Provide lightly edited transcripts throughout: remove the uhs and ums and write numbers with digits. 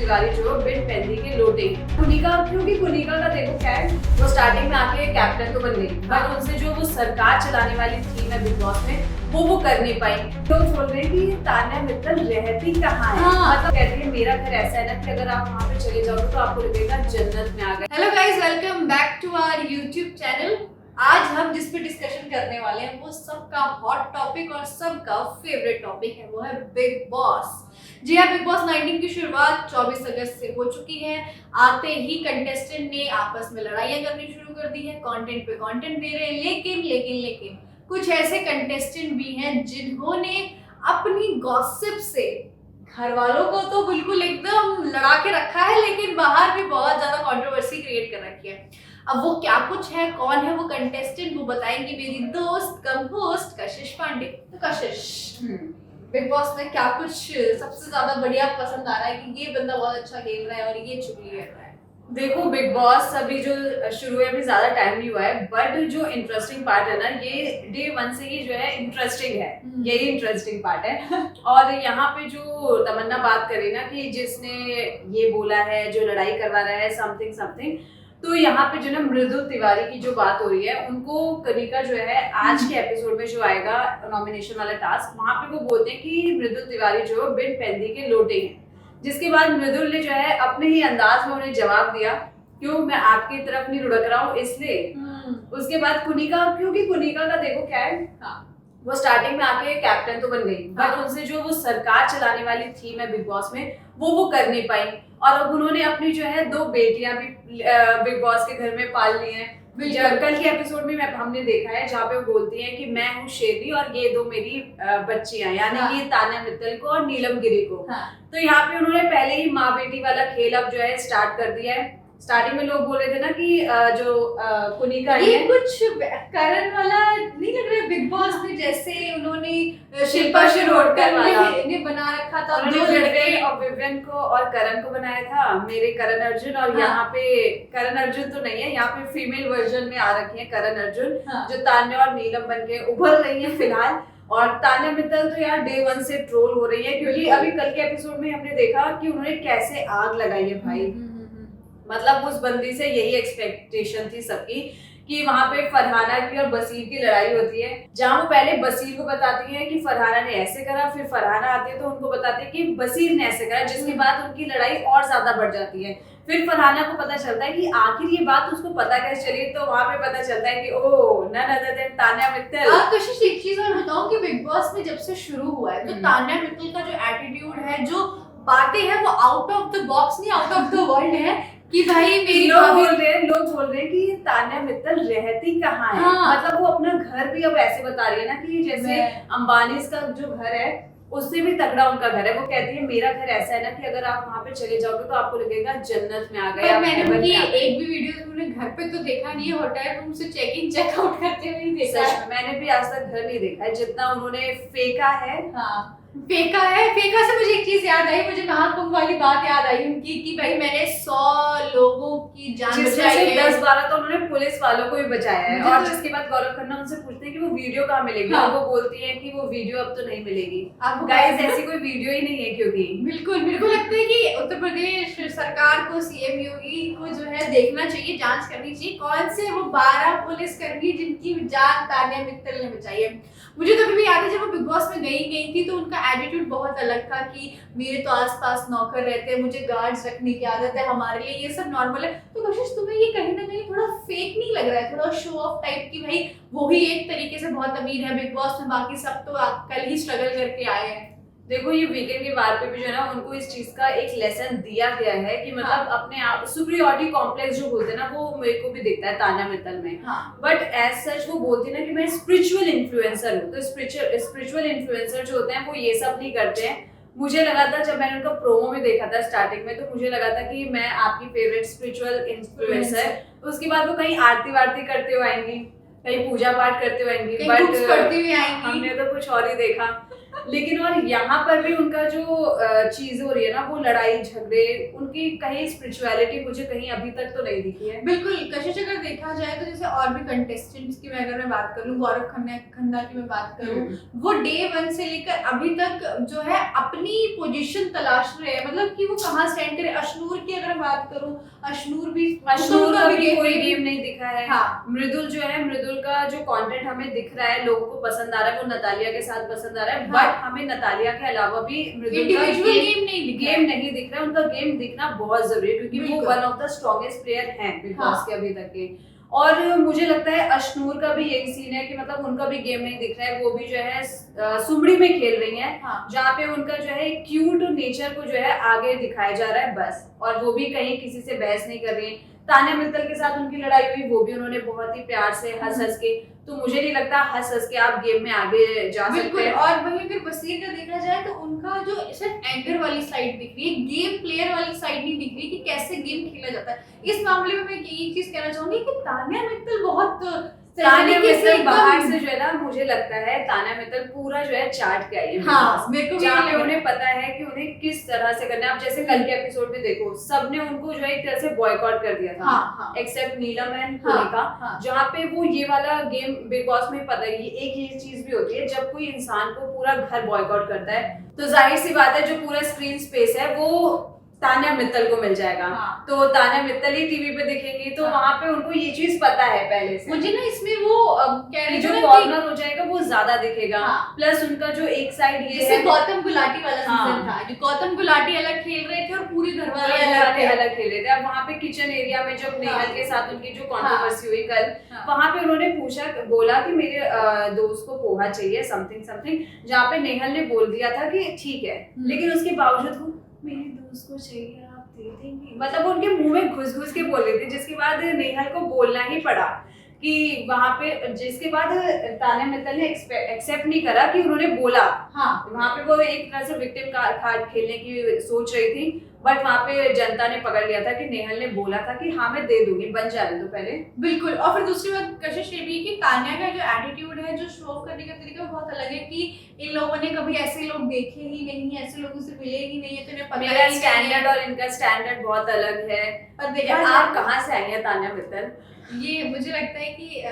तिवारी जो बिन पेंदी के लोटे कुनिका, क्योंकि कुनिका का देखो क्या है, वो स्टार्टिंग में आके कैप्टन तो बन गई, बट उनसे जो वो सरकार चलाने वाली थी ना बिग बॉस में, वो कर नहीं पाई। तो बोल रहे हैं कि तान्या मित्तल रहती कहाँ है। मतलब कहती है मेरा घर ऐसा है ना कि अगर आप वहाँ पे चले जाओगे तो आपको लगेगा जन्नत में आ गए। Hello guys, welcome back to our YouTube channel. आज हम जिस पे डिस्कशन करने वाले हैं वो सबका हॉट टॉपिक और सबका फेवरेट टॉपिक है, वो है बिग बॉस। जी हाँ, बिग बॉस 19 की शुरुआत 24 अगस्त से हो चुकी है। आते ही कंटेस्टेंट ने आपस में लड़ाइयाँ करनी शुरू कर दी है, कंटेंट पे कंटेंट दे रहे हैं, लेकिन कुछ ऐसे कंटेस्टेंट भी हैं जिन्होंने अपनी गॉसिप से घर वालों को तो बिल्कुल एकदम लड़ा के रखा है, लेकिन बाहर भी बहुत ज्यादा कंट्रोवर्सी क्रिएट कर रखी है। अब वो क्या कुछ है, कौन है वो कंटेस्टेंट, वो बताएंगी मेरी दोस्त कम होस्ट कशिश पांडे। तो कशिश, बिग बॉस में क्या कुछ सबसे ज्यादा बढ़िया पसंद आ रहा है कि ये बंदा बहुत अच्छा खेल रहा है और ये चुगली कर रहा है? देखो बिग बॉस अभी जो शुरू है, अभी ज्यादा टाइम नहीं हुआ है, बट जो इंटरेस्टिंग पार्ट है ना, ये डे 1 से ही जो है इंटरेस्टिंग है, यही इंटरेस्टिंग पार्ट है। और यहाँ पे जो तमन्ना बात करे ना कि जिसने ये बोला है, जो लड़ाई करवा रहा है समथिंग, तो यहाँ पे जो ना मृदुल तिवारी की जो बात हो रही है, उनको कनिका जो है आज के एपिसोड में जो आएगा नॉमिनेशन वाला टास्क, वहां पे वो बोलते हैं कि मृदुल तिवारी जो बिन पेंदी के लोटे हैं। जिसके बाद मृदुल ने जो है अपने ही अंदाज में उन्हें जवाब दिया, क्यों मैं आपकी तरफ नहीं लुढ़क रहा हूँ इसलिए। उसके बाद कुनिका, क्योंकि कुनिका का देखो क्या है, वो स्टार्टिंग में आके कैप्टन तो बन गई, बट उनसे जो वो सरकार चलाने वाली थी मैं बिग बॉस में, वो कर नहीं पाई। और अब उन्होंने अपनी जो है 2 बेटियां भी बिग बॉस के घर में पाल ली हैं। कल के एपिसोड में हमने देखा है जहाँ पे वो बोलती हैं कि मैं हूँ शेरी और ये 2 मेरी बच्चियां, यानी कि तान्या मित्तल को और नीलम गिरी को। तो यहाँ पे उन्होंने पहले ही माँ बेटी वाला खेल अब जो है स्टार्ट कर दिया है। स्टार्टिंग में लोग बोल रहे थे ना कि जो कुनिका ये कुछ करण वाला नहीं लग रहा है बिग बॉस में, जैसे उन्होंने शिल्पा शिरोडकर ने बना रखा था, दो लड़के और विवियन को और करण को बनाया था, मेरे करण अर्जुन। और यहाँ पे करण अर्जुन तो नहीं है, यहाँ पे फीमेल वर्जन में आ रखी है करण अर्जुन, जो तान्या और नीलम बन के उभर रही है फिलहाल। और तान्या मित्तल तो यार डे 1 से ट्रोल हो रही है, क्योंकि अभी कल के एपिसोड में हमने देखा कि उन्होंने कैसे आग लगाई है भाई। मतलब उस बंदी से यही एक्सपेक्टेशन थी सबकी कि वहां पे फरहाना की और बसीर की लड़ाई होती है, जहां वो पहले बसीर को बताती है कि फरहाना ने ऐसे करा, फिर फरहाना आती है तो उनको बताती है कि बसीर ने ऐसे करा, जिसके बाद उनकी लड़ाई और ज्यादा बढ़ जाती है। फिर फरहाना को पता चलता है कि आखिर ये बात उसको पता कैसे चली, तो वहां पे पता चलता है कि oh none other than Tanya Mittal. Kashish, एक चीज और बताऊं कि बिग बॉस में जब से शुरू हुआ है तो तान्या मित्तल का जो एटीट्यूड है, जो बातें हैं, वो आउट ऑफ द बॉक्स नहीं, आउट ऑफ द वर्ल्ड है कि भाई मेरी लोग बोल रहे हैं कि तान्या मित्तल रहती कहाँ है। मतलब वो अपना घर भी अब ऐसे बता रही है ना कि जैसे अंबानी का जो घर है उससे भी तगड़ा उनका घर है। वो कहती है मेरा घर ऐसा है ना कि अगर आप वहाँ पे चले जाओगे तो आपको लगेगा जन्नत में आ गए। मैंने उनकी एक भी वीडियो उन्होंने घर पे तो देखा नहीं है, होटल रूम से चेक इन चेकआउट करते हुए नहीं देखा है। मैंने भी आज तक घर नहीं देखा है, जितना उन्होंने फेंका है। फेंका से मुझे एक चीज याद आई, मुझे महाकुंभ वाली बात याद आई उनकी कि भाई मैंने 100 लोगों की जान बचाई है, 10-12 तो उन्होंने पुलिस वालों को भी बचाया है। और जिसके बाद गौरव खन्ना उनसे पूछते हैं कि वो वीडियो कहाँ मिलेगी, और वो बोलती है कि वो वीडियो अब तो नहीं मिलेगी। गाइस ऐसी कोई वीडियो ही नहीं है, क्योंकि बिल्कुल लगता है कि उत्तर प्रदेश सरकार को, सीएम योगी को जो है देखना चाहिए, जांच करनी चाहिए कौन से वो 12 पुलिसकर्मी जिनकी जान तान्या मित्तल ने बचाई है। मुझे तो भी याद है जब वो बिग बॉस में गई थी तो उनका एटीट्यूड बहुत अलग था कि मेरे तो आसपास नौकर रहते हैं, मुझे गार्ड्स रखने की आदत है, हमारे लिए ये सब नॉर्मल है। तो कशिश, तुम्हें ये कहीं ना कहीं थोड़ा फेक नहीं लग रहा है, थोड़ा शो ऑफ टाइप की भाई वो ही एक तरीके से बहुत अमीर है बिग बॉस में, बाकी सब तो कल ही स्ट्रगल करके आए हैं। देखो ये वीकेंड के बार पे भी जो है ना उनको इस चीज का एक लेसन दिया गया है कि मतलब अपने आप सुपीरियरिटी कॉम्प्लेक्स जो बोलते हैं ना, वो मेरे को भी दिखता है तान्या मित्तल में। बट एज सच वो बोलती है ना कि मैं स्पिरिचुअल इन्फ्लुएंसर हूँ। तो स्पिरिचुअल इन्फ्लुएंसर जो होते हैं वो ये सब नहीं करते हैं। मुझे लगा था जब मैंने उनका प्रोमो भी देखा था स्टार्टिंग में, तो मुझे लगा था कि मैं आपकी फेवरेट स्पिरिचुअल इन्फ्लुएंसर। उसके बाद वो कहीं आरती वारती करते हुए आएंगी, कहीं पूजा पाठ करते हुए आएंगी, बट करती हुई आएंगी, हमने तो कुछ और ही देखा। लेकिन और यहाँ पर भी उनका जो चीज हो रही है ना, वो लड़ाई झगड़े, उनकी कहीं स्पिरिचुअलिटी मुझे कहीं अभी तक तो नहीं दिखी है। बिल्कुल कशिश, अगर देखा जाए तो जैसे और भी कंटेस्टेंट्स की मैं अगर मैं बात करूं, गौरव खन्ना की मैं बात करूं, वो डे 1 से लेकर अभी तक जो है अपनी पोजीशन तलाश रहे हैं, मतलब कि वो कहाँ स्टैंड करे। अशनूर की अगर मैं बात करूं, अशनूर का भी कोई गेम नहीं दिखा है। हाँ। मृदुल जो है, मृदुल का जो कंटेंट हमें दिख रहा है, लोगों को पसंद आ रहा है, वो नतालिया के साथ पसंद आ रहा है, हाँ। बट हमें नतालिया के अलावा भी मृदुल का इंडिविजुअल गेम नहीं दिख रहा है। उनका गेम दिखना बहुत जरूरी है, क्योंकि वो one of the strongest player हैं बिग बॉस के अभी तक के। और मुझे लगता है अशनूर का भी यही सीन है कि मतलब उनका भी गेम नहीं दिख रहा है। वो भी जो है सुमड़ी में खेल रही हैं, जहाँ पे उनका जो है क्यूट नेचर को जो है आगे दिखाया जा रहा है बस, और वो भी कहीं किसी से बहस नहीं कर रही है। तान्या मित्तल के साथ उनकी लड़ाई हुई, वो भी उन्होंने बहुत ही प्यार से हंस हंस के, तो मुझे नहीं लगता हंस हंस के आप गेम में आगे जा सकते हैं। और वहीं अगर बसीर का देखा जाए तो उनका जो सिर्फ एंकर वाली साइड दिख रही है, गेम प्लेयर वाली साइड नहीं दिख रही कि कैसे गेम खेला जाता है। इस मामले में मैं एक चीज कहना चाहूंगी कि तान्या मित्तल बहुत तान्या मित्तल बाहर से जो है ना, मुझे लगता है तान्या मित्तल पूरा जो है चार्ट के आई है। हाँ, मेरे को जहाँ पे उन्हें पता है कि उन्हें किस तरह से करना है। अब जैसे कल के एपिसोड में देखो, सबने उनको जो है एक तरह से बॉयकॉट कर दिया था, एक्सेप्ट नीलम एंड कुनिका, जहाँ पे वो ये वाला गेम बिग बॉस में पता है, एक ये चीज भी होती है, जब कोई इंसान को पूरा घर बॉयकॉट करता है तो जाहिर सी बात है जो पूरा स्क्रीन स्पेस है वो तान्या मित्तल को मिल जाएगा। तो तान्या मित्तल ही टीवी पे दिखेंगी, तो वहाँ पे उनको ये चीज पता है पहले से। मुझे ना इसमें वो कह रही जो कॉर्नर हो जाएगा वो ज्यादा दिखेगा। प्लस उनका जो एक साइड ये है, गौतम गुलाटी वाला सीजन था, जो गौतम गुलाटी अलग खेल रहे थे और पूरी घरवाले अलग खेल रहे थे। अब वहाँ पे किचन एरिया में जब नेहल के साथ उनकी जो कंट्रोवर्सी हुई कल, वहाँ पे उन्होंने बोला कि मेरे दोस्त को पोहा चाहिए समथिंग, जहाँ पे नेहल ने बोल दिया था कि ठीक है, लेकिन उसके बावजूद मेरे दोस्त को चाहिए, आप दे देंगे, मतलब उनके मुंह में घुस के बोल रही थी, जिसके बाद नेहल को बोलना ही पड़ा कि वहाँ पे, जिसके बाद तान्या मित्तल ने एक्सेप्ट नहीं करा कि उन्होंने बोला। वहाँ पे वो एक तरह से विक्टिम कार्ड खेलने की सोच रही थी, बट वहाँ पे जनता ने पकड़ लिया था कि नेहल ने बोला था कि हाँ मैं दे दूंगी, बन जाने दो पहले। बिल्कुल। और फिर दूसरी बात कशिश ये भी कि तान्या का जो एटीट्यूड है, जो शो ऑफ करने का तरीका बहुत अलग है, कि इन लोगों ने कभी ऐसे लोग देखे ही नहीं, ऐसे लोगों से मिले ही नहीं है, तो इन्हें पता मेरा स्टैंडर्ड और इनका स्टैंडर्ड बहुत अलग है। और देखा आप कहाँ से आई हैं तान्या मित्तल? ये मुझे लगता है कि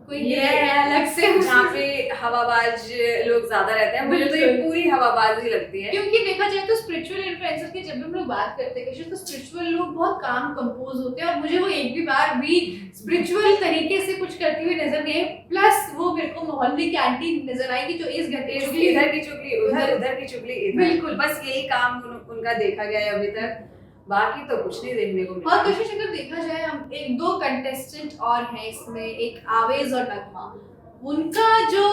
कोई ये है अलग से, जहाँ पे हवाबाज लोग ज्यादा रहते हैं, मुझे तो ये पूरी हवाबाजी लगती है। क्योंकि देखा जाए तो स्पिरिचुअल इन्फ्लुएंसर की जब भी हम लोग बात करते हैं तो स्पिरिचुअल लोग बहुत काम कंपोज होते हैं, और मुझे वो एक भी बार भी स्पिरिचुअल तरीके से कुछ करती हुई नजर नहीं आई। प्लस वो मेरे को मोहल्ले की आंटी नजर आएगी जो इस घंटे इधर की चुगली उधर की चुगली इधर। बिल्कुल, बस यही काम उनका देखा गया है अभी तक, बाकी तो कुछ नहीं देखने को मिला। और कशिश अगर देखा जाए, हम एक दो कंटेस्टेंट और हैं इसमें, एक आवेज और नगमा, उनका जो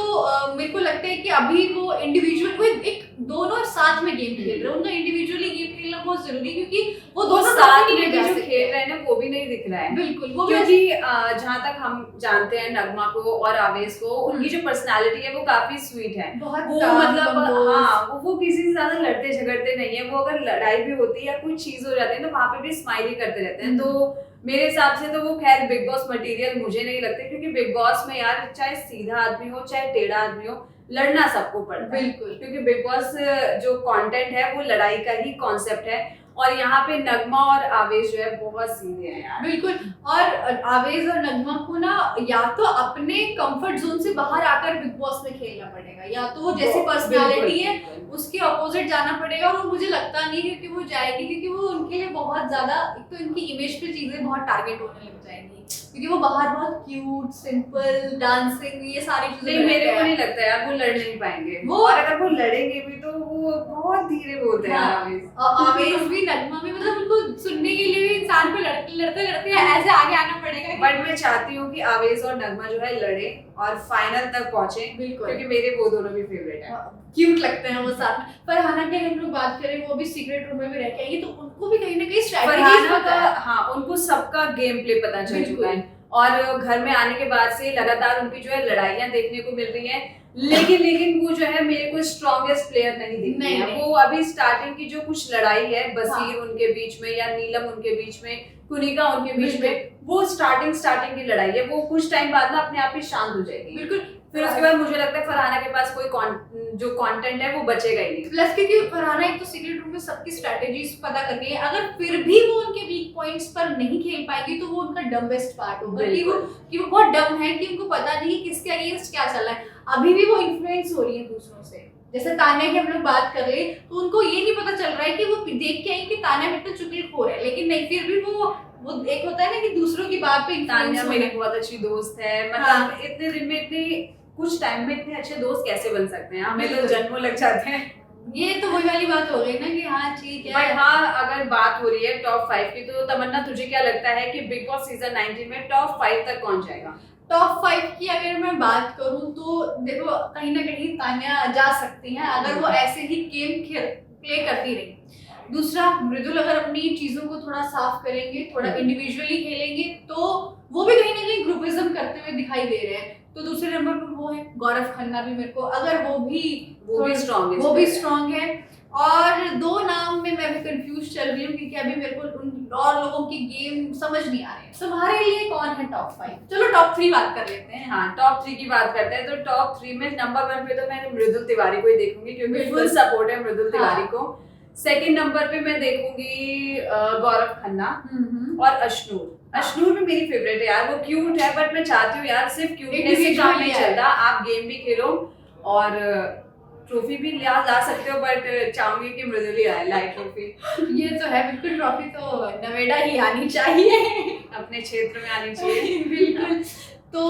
मेरे को लगता है कि अभी वो इंडिविजुअल, वो एक दोनों साथ में गेम खेल रहे हैं, उनका इंडिविजुअली गेम खेलना बहुत जरूरी, क्योंकि वो दोनों साथ में भी जो खेल रहे हैं ना वो भी नहीं दिख रहा है। बिल्कुल, वो क्योंकि जहाँ तक हम जानते हैं नगमा को और आवेश को, उनकी जो पर्सनालिटी है वो काफी स्वीट है, बहुत वो मतलब हाँ वो किसी से ज्यादा लड़ते झगड़ते नहीं है। वो अगर लड़ाई भी होती है या कुछ चीज हो जाती है तो वहाँ पे भी स्माइली करते रहते हैं। तो मेरे हिसाब से तो वो खैर बिग बॉस मटेरियल मुझे नहीं लगते, क्योंकि बिग बॉस में यार चाहे सीधा आदमी हो चाहे टेढ़ा आदमी हो, लड़ना सबको पड़ता है। बिल्कुल, क्योंकि बिग बॉस जो कंटेंट है वो लड़ाई का ही कॉन्सेप्ट है, और यहाँ पे नगमा और आवेश जो है बहुत सीधे हैं यार। बिल्कुल। और आवेश और नगमा को ना या तो अपने कंफर्ट जोन से बाहर आकर बिग बॉस में खेलना पड़ेगा, या तो वो जैसी पर्सनालिटी है उसके अपोजिट जाना पड़ेगा, और मुझे लगता नहीं क्योंकि वो जाएगी, क्योंकि वो उनके लिए बहुत ज्यादा, एक तो इनकी इमेज पे चीजें बहुत टारगेट होने लग जाएंगी, क्योंकि वो बाहर बहुत क्यूट, सिंपल, डांसिंग, ये सारी चीजें। नहीं, मेरे को नहीं लगता यार वो लड़ नहीं पाएंगे वो, और अगर वो लड़ेंगे भी तो वो बहुत धीरे बोलते हैं। आवेश भी नगमा भी, मतलब उनको सुनने के लिए भी इंसान को लड़ते ऐसे आगे आना पड़ेगा। बट मैं चाहती हूँ कि आवेश और नगमा जो है लड़े और फाइनल तक पहुंचे, क्योंकि मेरे वो दोनों भी फेवरेट हैं, क्यूट लगते हैं वो साथ में। फरहाना की हम लोग बात करें, वो भी सीक्रेट रूम में भी रह के आएगी, तो उनको भी कहीं ना कहीं स्ट्रैटेजी पता है। हाँ, उनको सबका गेम प्ले पता चल चुका है, और घर में आने के बाद से लगातार उनकी जो है लड़ाइयाँ देखने को मिल रही हैं, लेकिन वो जो है मेरे को स्ट्रॉन्गेस्ट प्लेयर नहीं दिख रही है। वो अभी स्टार्टिंग की जो कुछ लड़ाई है बसीर उनके बीच में या नीलम उनके बीच में, कुनिका उनके बीच में, वो स्टार्टिंग की लड़ाई है, वो कुछ टाइम बाद ना अपने आप ही शांत हो जाएगी। बिल्कुल। फिर उसके बाद मुझे लगता है फरहाना के पास कोई जो कंटेंट है वो बचेगा ही नहीं। प्लस क्योंकि फरहाना एक तो सीक्रेट रूम में सबकी स्ट्रेटेजीज पता करनी है, अगर फिर भी वो उनके वीक पॉइंट्स पर नहीं खेल पाएंगी तो वो उनका डम्बेस्ट पार्ट होगा कि वो बहुत डम है कि उनको पता नहीं कि किसके अगेंस्ट क्या चल रहा है। अभी भी वो इन्फ्लुएंस हो रही है दूसरों से, जैसे तान्या की हम लोग बात कर ले तो उनको ये नहीं पता चल रहा है कि वो देख के आई कि तान्या में तो चुगलखोर है, लेकिन नहीं फिर भी वो एक होता है ना कि दूसरों की बात पे तान्या मेरी बहुत अच्छी दोस्त है, मतलब इतने दिन में इतने कुछ टाइम में इतने अच्छे दोस्त कैसे बन सकते हैं, हमें तो जन्मों लग जाते हैं। ये तो वही वाली बात हो गई ना कि हाँ ठीक है। बट हाँ, अगर बात हो रही है टॉप 5 की तो तमन्ना तुझे क्या लगता है कि बिग बॉस सीजन 19 में टॉप 5 तक कौन जाएगा? टॉप 5 की अगर मैं बात करूं तो देखो कहीं ना कहीं तान्या जा सकती हैं अगर वो ऐसे ही गेम प्ले करती रही। दूसरा, मृदुल अगर अपनी चीजों को थोड़ा साफ करेंगे, थोड़ा इंडिविजुअली खेलेंगे तो वो भी कहीं ना कहीं ग्रुपिज्म करते हुए दिखाई दे रहे हैं। तो दूसरे नंबर पर वो है गौरव खन्ना भी, मेरे को अगर वो भी स्ट्रांग है। और दो नाम में मैं भी कंफ्यूज चल रही हूँ क्योंकि अभी मेरे को उन और लोगों के गेम समझ नहीं आ रहे हैं। तुम्हारे लिए कौन है टॉप 5? चलो टॉप 3 बात कर लेते हैं। हाँ, टॉप 3 की बात करते हैं तो टॉप 3 में नंबर 1 पे तो मैं मृदुल तिवारी को ही देखूंगी क्योंकि फुल सपोर्ट है मृदुल तिवारी को। सेकंड नंबर पे मैं देखूंगी गौरव खन्ना और अश्नूर भी मेरी फेवरेट है यार, वो क्यूट है बट मैं चाहती हूँ यार सिर्फ क्यूटनेस से काम नहीं चलता, आप गेम भी खेलो और ट्रॉफी भी ला सकते हो, बट चाहूंगी कि मृदुल ही आए लाइट ट्रॉफी। ये तो है, बिल्कुल ट्रॉफी तो नवेड़ा ही आनी चाहिए, अपने क्षेत्र में आनी चाहिए। बिल्कुल। तो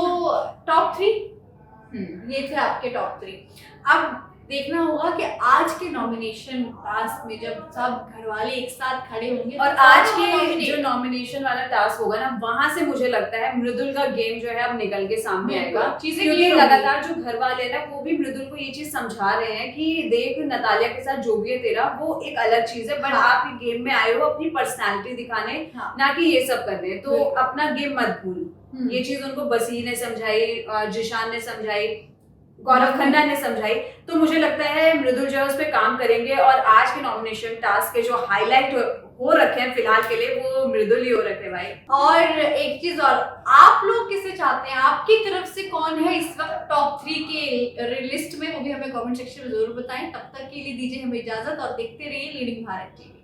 टॉप 3 ये थे आपके टॉप 3। अब देखना होगा कि आज के नॉमिनेशन टास्क में जब सब घरवाले एक साथ खड़े होंगे और आज के जो नॉमिनेशन वाला टास्क होगा ना वहां से मुझे लगता है मृदुल का गेम जो है अब निकल के सामने आएगा। चीजें क्योंकि लगातार जो घर वाले हैं ना वो भी मृदुल को ये चीज समझा रहे हैं कि देख नतालिया के साथ जो भी है तेरा वो एक अलग चीज है, बट आप गेम में आए हो अपनी पर्सनैलिटी दिखाने, ना कि ये सब करने, तो अपना गेम मत भूल। ये चीज उनको बसी ने समझाई, जिशान ने समझाई, गौरव खन्ना ने समझाई, तो मुझे लगता है मृदुल जो है उस पर काम करेंगे और आज के नॉमिनेशन टास्क के जो हाईलाइट हो रखे हैं फिलहाल के लिए वो मृदुल ही हो रखे हैं भाई। और एक चीज और, आप लोग किसे चाहते हैं, आपकी तरफ से कौन है इस वक्त टॉप 3 के लिस्ट में, वो भी हमें कमेंट सेक्शन में जरूर बताएं। तब तक के लिए दीजिए हमें इजाजत और देखते रहिए लीडिंग भारत टीवी।